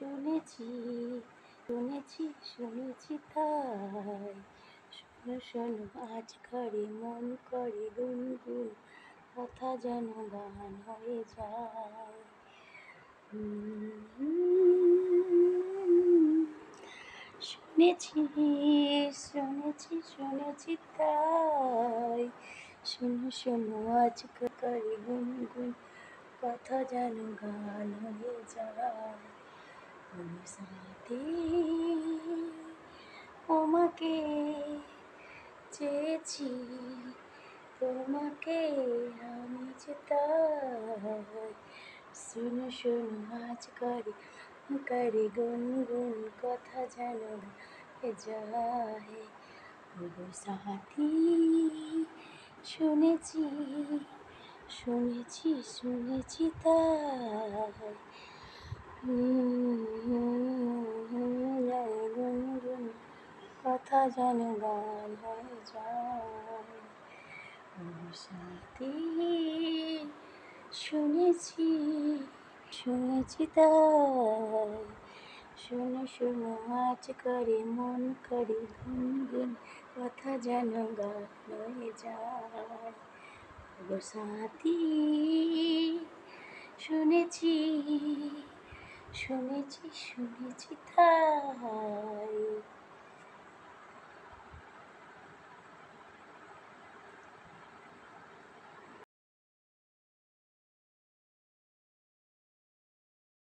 শুনেছি শুনেছি শুনেছি তাই শোনো শোনো আজ করে মন করে গুনগুন কথা যেন গান হয়ে যায়। শুনেছি শুনেছি শুনেছি তাই শোনো শোনো আজ করে গুনগুন কথা যেন গান হয়ে যায়। ওরে সাথী তোমাকে চেয়েছি, তোমাকে আমি যে তাই শোনো শোনো আজ করে করে গুনগুন কথা যেন গায়ে যায়। ওরে সাথী শুনেছি শুনেছি শুনেছি তাই গুনগুন কথা যেন গান হয়ে যায়। ওরে সাথী শুনেছি শুনেছি তাই শোনো শোনো আজ করে মন করে গুনগুন কথা যেন গান হয়ে যায়। ওরে সাথী শুনেছি শুনেছি শুনেছি তাই